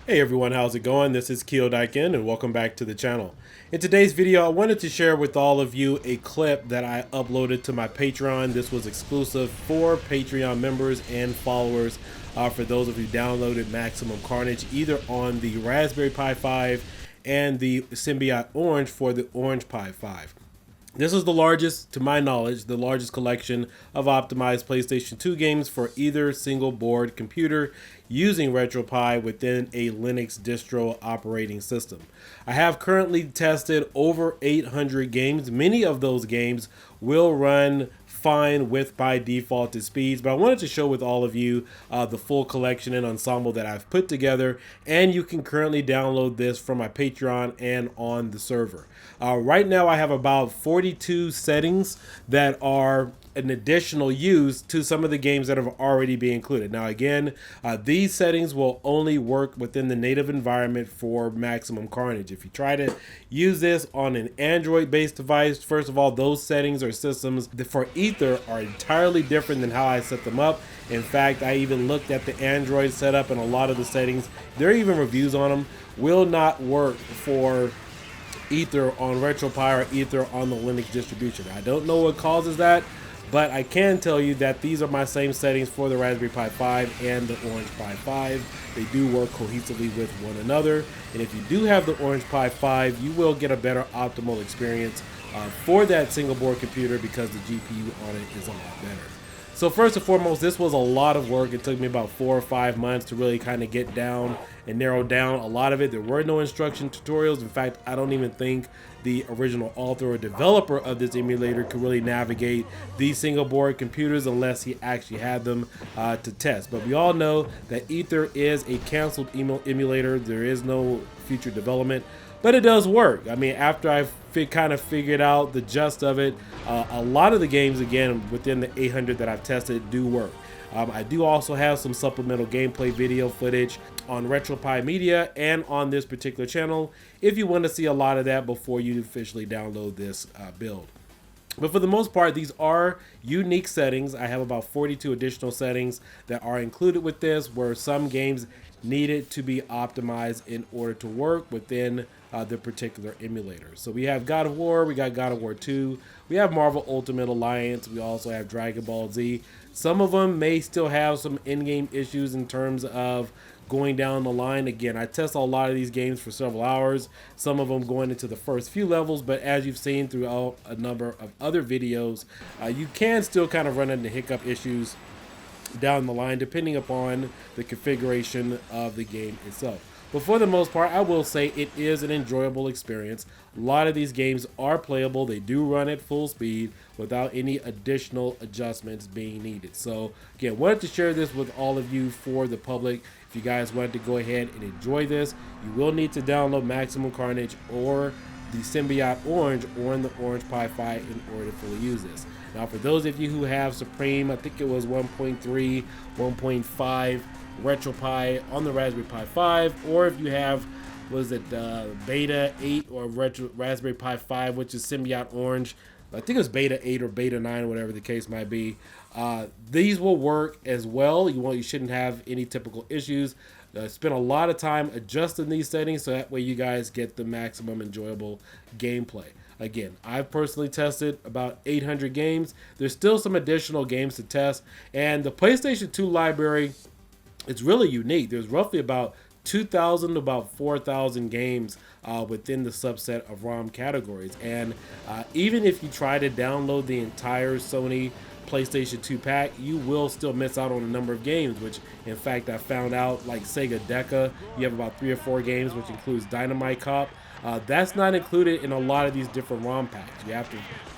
Hey everyone, how's it going? This is kiodiekin and welcome back to the channel. In today's video, I wanted to share with all of you a clip that I uploaded to my Patreon. This was exclusive for Patreon members and followers for those of you who downloaded Maximum Carnage either on the Raspberry Pi 5 and the Symbiote Orange for the Orange Pi 5. This is the largest, to my knowledge, the largest collection of optimized PlayStation 2 games for either single board computer using RetroPie within a Linux distro operating system. I have currently tested over 800 games. Many of those games will run fine with by defaulted speeds, but I wanted to show with all of you the full collection and ensemble that I've put together, and you can currently download this from my Patreon and on the server. Right now I have about 42 settings that are an additional use to some of the games that have already been included. Now again, these settings will only work within the native environment for Maximum Carnage. If you try to use this on an Android based device, first of all, those settings or systems for Ether are entirely different than how I set them up. In fact, I even looked at the Android setup, and a lot of the settings, there are even reviews on them, will not work for Ether on RetroPie or Ether on the Linux distribution. I don't know what causes that, but I can tell you that these are my same settings for the Raspberry Pi 5 and the Orange Pi 5. They do work cohesively with one another. And if you do have the Orange Pi 5, you will get a better optimal experience for that single board computer because the GPU on it is a lot better. So first and foremost, this was a lot of work. It took me about 4 or 5 months to really kind of get down and narrow down a lot of it. There were no instruction tutorials. In fact, I don't even think the original author or developer of this emulator could really navigate these single board computers unless he actually had them to test. But we all know that Ether is a canceled emulator. There is no future development. But it does work. I mean, after I've kind of figured out the gist of it, a lot of the games, again, within the 800 that I've tested, do work. I do also have some supplemental gameplay video footage on RetroPie Media and on this particular channel if you want to see a lot of that before you officially download this build. But for the most part, these are unique settings. I have about 42 additional settings that are included with this, where some games needed to be optimized in order to work within the particular emulator. So we have God of War, we got God of War 2, we have Marvel Ultimate Alliance, we also have Dragon Ball Z. Some of them may still have some in-game issues in terms of going down the line. Again, I test a lot of these games for several hours, some of them going into the first few levels, but as you've seen throughout a number of other videos, you can still kind of run into hiccup issues down the line depending upon the configuration of the game itself. But for the most part, I will say it is an enjoyable experience. A lot of these games are playable. They do run at full speed without any additional adjustments being needed. So again, wanted to share this with all of you for the public. If you guys wanted to go ahead and enjoy this, you will need to download Maximum Carnage or the Symbiote Orange or the Orange Pi 5 in order to fully use this. Now, for those of you who have Supreme, I think it was 1.3, 1.5 RetroPie on the Raspberry Pi 5, or if you have, was it Beta 8 or Raspberry Pi 5, which is Symbiote Orange, I think it was Beta 8 or Beta 9, whatever the case might be. These will work as well. You shouldn't have any typical issues. Spend a lot of time adjusting these settings so that way you guys get the maximum enjoyable gameplay. Again, I've personally tested about 800 games. There's still some additional games to test, and the PlayStation 2 library, it's really unique. There's roughly about 2,000 to about 4,000 games within the subset of ROM categories. And even if you try to download the entire Sony PlayStation 2 pack, you will still miss out on a number of games, which in fact I found out, like Sega Deca, you have about 3 or 4 games, which includes Dynamite Cop. That's not included in a lot of these different ROM packs. You have to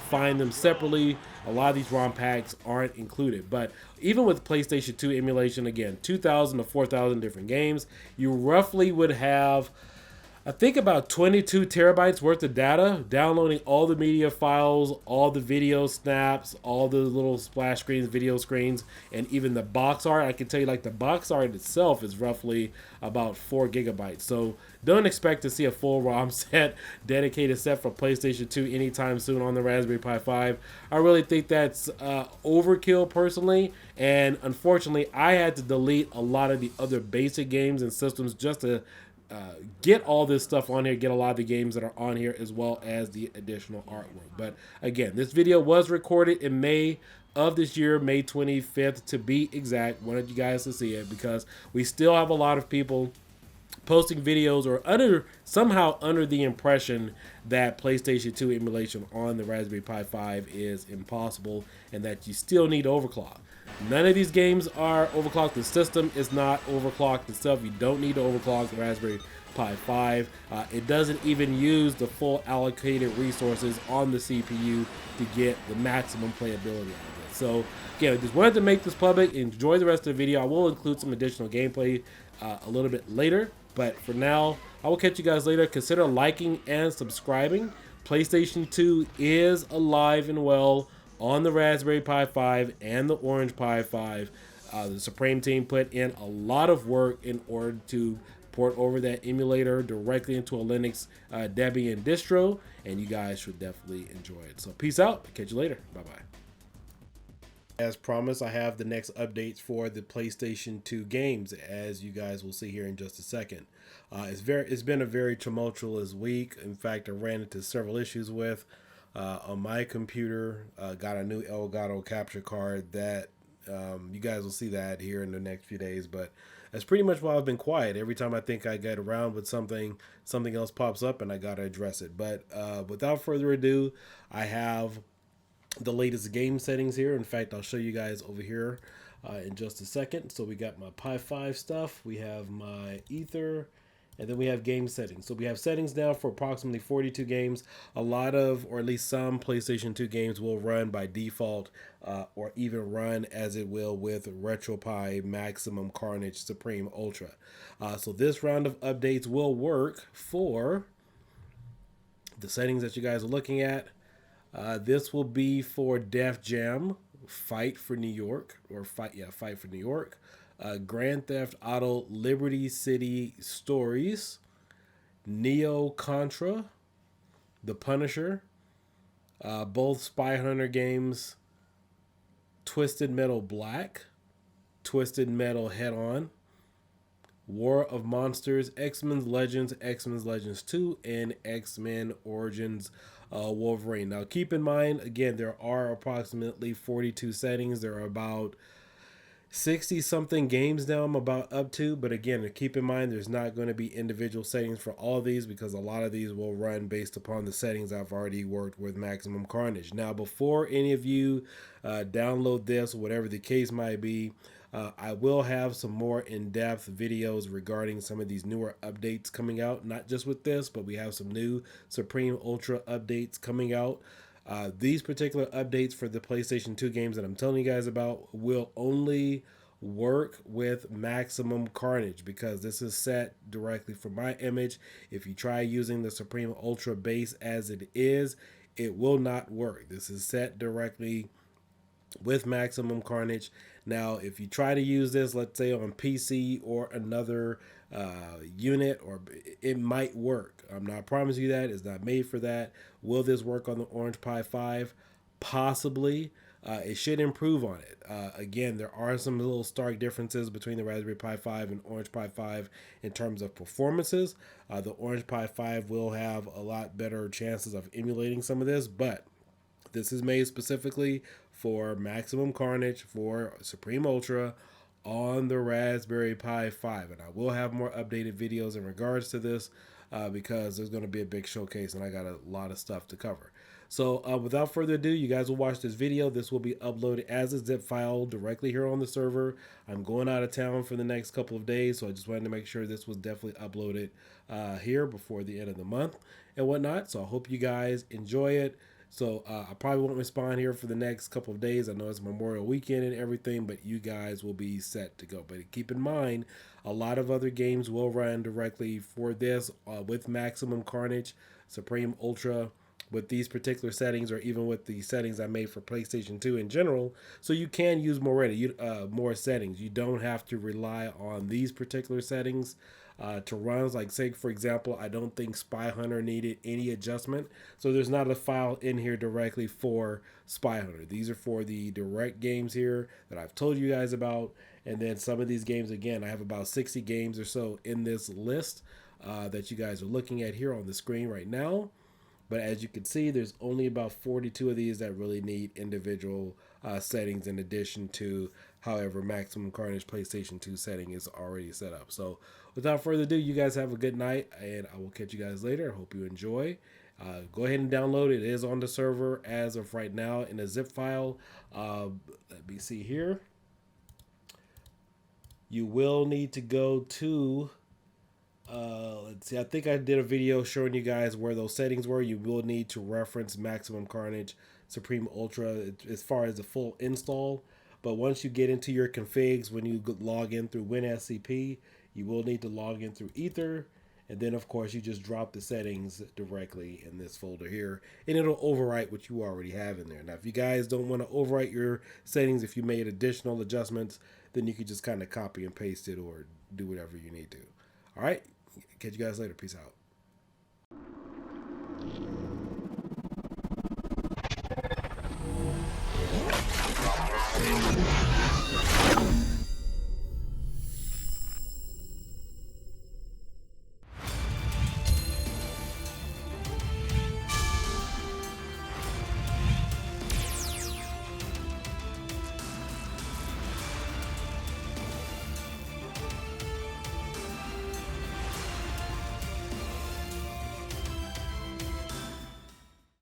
find them separately. A lot of these ROM packs aren't included. But even with PlayStation 2 emulation, again, 2,000 to 4,000 different games, you roughly would have I think about 22 terabytes worth of data, downloading all the media files, all the video snaps, all the little splash screens, video screens, and even the box art. I can tell you, like, the box art itself is roughly about 4 gigabytes. So don't expect to see a full ROM set, dedicated set for PlayStation 2 anytime soon on the Raspberry Pi 5. I really think that's overkill personally, and unfortunately, I had to delete a lot of the other basic games and systems just to get all this stuff on here, get a lot of the games that are on here, as well as the additional artwork. But again, this video was recorded in May of this year, May 25th to be exact. Wanted you guys to see it because we still have a lot of people posting videos or somehow under the impression that PlayStation 2 emulation on the Raspberry Pi 5 is impossible and that you still need overclock. None of these games are overclocked. The system is not overclocked itself. You don't need to overclock the Raspberry Pi 5. It doesn't even use the full allocated resources on the CPU to get the maximum playability out of it. So again, I just wanted to make this public. Enjoy the rest of the video. I will include some additional gameplay a little bit later. But for now, I will catch you guys later. Consider liking and subscribing. PlayStation 2 is alive and well on the Raspberry Pi 5 and the Orange Pi 5. The Supreme team put in a lot of work in order to port over that emulator directly into a Linux Debian distro, and you guys should definitely enjoy it. So peace out. Catch you later. Bye-bye. As promised, I have the next updates for the PlayStation 2 games, as you guys will see here in just a second. It's been a very tumultuous week. In fact, I ran into several issues with on my computer. Got a new Elgato capture card that you guys will see that here in the next few days. But that's pretty much why I've been quiet. Every time I think I get around with something else pops up and I gotta address it. But without further ado, I have the latest game settings here. In fact, I'll show you guys over here in just a second. So we got my Pi 5 stuff, we have my Ether, and then we have game settings. So we have settings now for approximately 42 games. A lot of, or at least some PlayStation 2 games will run by default or even run as it will with RetroPie Maximum Carnage Supreme Ultra. So this round of updates will work for the settings that you guys are looking at. This will be for Def Jam, Fight for New York, or Fight for New York, Grand Theft Auto Liberty City Stories, Neo Contra, The Punisher, both Spy Hunter games, Twisted Metal Black, Twisted Metal Head On, War of Monsters, X-Men Legends 2, and X-Men Origins Wolverine. Now keep in mind, again, there are approximately 42 settings. There are about 60 something games now I'm about up to, but again, keep in mind there's not going to be individual settings for all of these because a lot of these will run based upon the settings I've already worked with Maximum Carnage. Now before any of you download this, whatever the case might be, I will have some more in-depth videos regarding some of these newer updates coming out, not just with this, but we have some new Supreme Ultra updates coming out. These particular updates for the PlayStation 2 games that I'm telling you guys about will only work with Maximum Carnage because this is set directly for my image. If you try using the Supreme Ultra base as it is, it will not work. This is set directly with Maximum Carnage. Now, if you try to use this, let's say on PC or another unit, or it might work. I'm not promising you that. It's not made for that. Will this work on the Orange Pi 5? Possibly. It should improve on it. Again, there are some little stark differences between the Raspberry Pi 5 and Orange Pi 5 in terms of performances. The Orange Pi 5 will have a lot better chances of emulating some of this, but this is made specifically for Maximum Carnage for Supreme Ultra on the Raspberry Pi 5. And I will have more updated videos in regards to this because there's going to be a big showcase and I got a lot of stuff to cover. So without further ado, you guys will watch this video. This will be uploaded as a zip file directly here on the server. I'm going out of town for the next couple of days, so I just wanted to make sure this was definitely uploaded here before the end of the month and whatnot. So I hope you guys enjoy it. So I probably won't respond here for the next couple of days. I know it's Memorial Weekend and everything, but you guys will be set to go. But keep in mind, a lot of other games will run directly for this with Maximum Carnage, Supreme Ultra, with these particular settings, or even with the settings I made for PlayStation 2 in general. So you can use more settings. You don't have to rely on these particular settings to runs. Like, say for example, I don't think Spy Hunter needed any adjustment, so there's not a file in here directly for Spy Hunter. These are for the direct games here that I've told you guys about. And then some of these games, again, I have about 60 games or so in this list that you guys are looking at here on the screen right now. But as you can see, there's only about 42 of these that really need individual settings, in addition to however Maximum Carnage PlayStation 2 setting is already set up. So without further ado, you guys have a good night, and I will catch you guys later. I hope you enjoy. Go ahead and download it. It is on the server as of right now in a zip file. Let me see here. You will need to go to let's see. I think I did a video showing you guys where those settings were. You will need to reference Maximum Carnage, Supreme Ultra as far as the full install. But once you get into your configs, when you log in through WinSCP, you will need to log in through Ether. And then, of course, you just drop the settings directly in this folder here, and it'll overwrite what you already have in there. Now, if you guys don't want to overwrite your settings, if you made additional adjustments, then you can just kind of copy and paste it or do whatever you need to. All right. Catch you guys later. Peace out.